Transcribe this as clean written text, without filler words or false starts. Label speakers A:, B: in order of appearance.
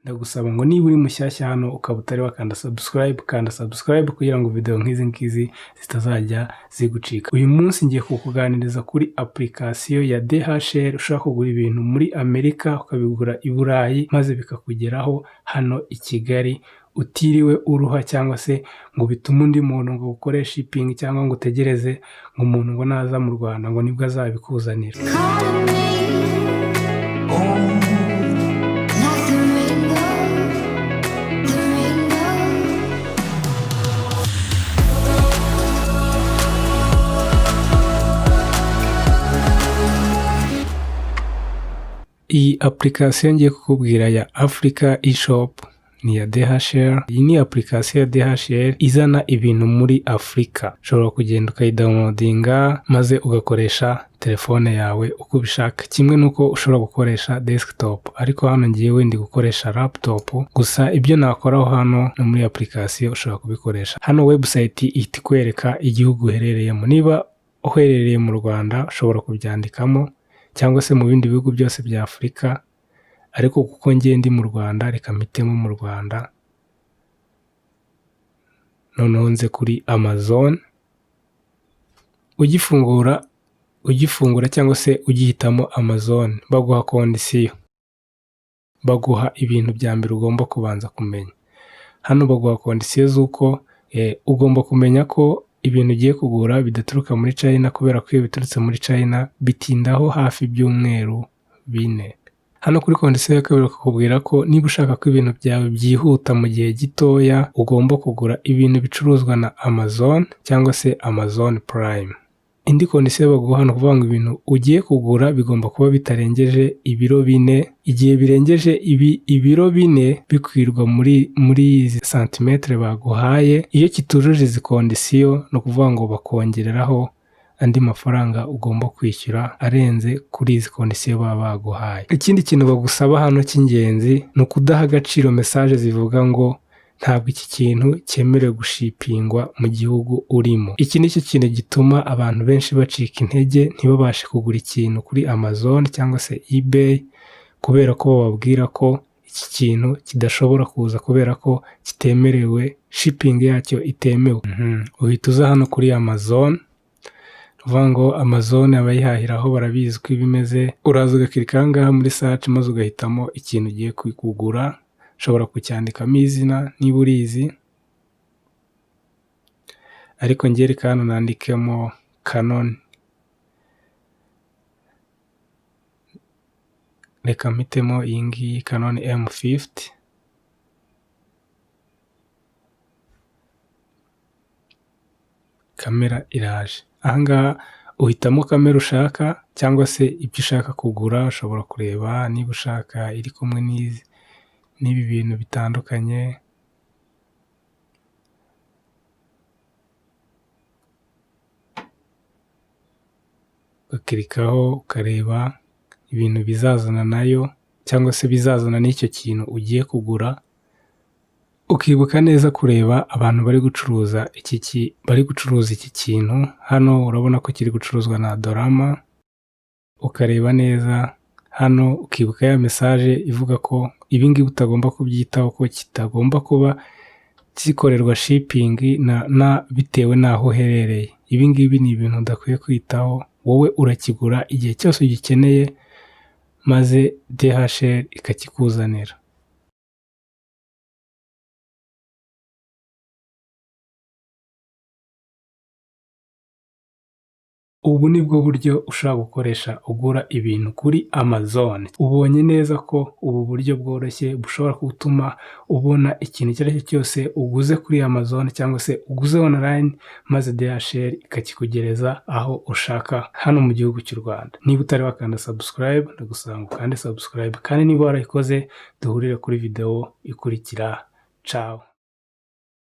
A: ndagusaba ngo niba uri mushyashya hano ukaba utari wakanda subscribe kugira ngo video nk'izi ngizi zitazajya zigucika. Uyu munsi ngiye kukuganiriza kuri application ya DHL ushaka kugura ibintu muri Amerika ukabigura i Burayi maze bikakugeraho hano i Kigali utiriwe uruha cyangwa se ngo bitume undi muntu ngo ukore shipping cyangwa ngo utegereze ngo umuntu ngo naza mu Rwanda ngo nibwo azabikuzanira. Iyi application ngiye kukubwira ya Africa eShop ni ya DHL. Iyi ni application ya DHL izana ibintu muri Afrika. Ushobora kugenda ukayidownloadinga maze ugakoresha telefone yawe uko ubishaka, kimwe nuko ushobora gukoresha desktop, ariko hano ngiyewe ndi gukoresha laptop. Gusa ibyo nakoraho hano no muri application ushobora kubikoresha. Hano website ihita ikwereka igihugu uherereyemo. Niba uherereye mu Rwanda ushobora kubyandikamo cyangwa se mu bindi bihugu byose bya Afrika, ariko kuko ngiye ndi mu Rwanda reka mpitemo mu Rwanda. Noneho nze kuri Amazon. Ugifungura cyangwa se ugihitamo Amazon baguha kondisiyo, baguha ibintu bya mbere ugomba kubanza kumenya. Hano baguha kondisiyo z'uko ugomba kumenya ko ibintu ugiye kugura bidaturuka muri China, kubera ko iyo biturutse muri China bitindaho hafi ibyumweru 4. Hano kuri kondisiyo ya kabiri bakakubwira ko niba ushaka ko ibintu byawe byihuta mu gihe gitoya ugomba kugura ibintu bicuruzwa na Amazon cyangwa se Amazon Prime. Indi kondisiyo baguha hano kuvuga ngo ibintu ugiye kugura bigomba kuba bitarengeje ibiro 4. Igihe birengeje ibiro 4 bikwirwa muri izi santimetre baguhaye. Iyo kitujuje izi kondisiyo no kuvuga ngo bakongereraho andi mafaranga ugomba kwishyura arenze kuri izi kondisiyo baba baguhaye. Ikindi kintu bagusaba hano cy'ingenzi ni ukudaha agaciro message zivuga ngo ntabwo iki kintu cyemerewe gushipingwa mu gihugu urimo. Iki ni cyo kintu gituma abantu benshi bacika intege ntibabashe kugura ikintu kuri Amazon cyangwa se eBay, kubera ko bababwira ko iki kintu kidashobora kuza kubera ko kitemerewe, shipping yacyo itemewe. Uhita uza hano kuri Amazon, uvuga ngo Amazon abayihahiraho barabizi ko bimeze. Uraza ugakirika ngaha muri search maze ugahitamo ikintu ugiye kugura. Ushobora kucyandikamo izina niba urizi, ariko ngere hano nandikemo Canon. Reka mpitemo iyi ngiyi Canon M50. Kamera iraje. Ahangaha uhitamo kamera ushaka cyangwa se ibyo ushaka kugura. Ushobora kureba niba ushaka iri kumwe n'ibi bintu bitandukanye. Ukirikaho ukareba ibintu bizazana nayo cyangwa se bizazana n'icyo kintu ugiye kugura. Ukibuka neza kureba abantu bari gucuruza iki kintu. Hano urabona ko kiri gucuruzwa na Dorama. Ukareba neza hano ukibuka ya message ivuga ko ibi ngibi utagomba kubyitaho, ko kitagomba kuba kikorerwa shipping bitewe n'aho uherereye. Ibi ngibi ni ibintu udakwiye kwitaho. Wowe urakigura igihe cyose ugikeneye maze DHL ikakikuzanira. Ubu nibwo buryo ushobora gukoresha ugura ibintu kuri Amazon. Ubonye neza ko ubu buryo bworoshye bushobora gutuma ubona ikintu icyo ari cyo cyose uguze kuri Amazon cyangwa se uguze online maze DHL ikakikugereza aho ushaka hano mu gihugu cy'u Rwanda. Niba utari wakanda subscribe ndagusaba ngo ukande subscribe, kandi niba warayikoze duhurire kuri video ikurikira. Ciao.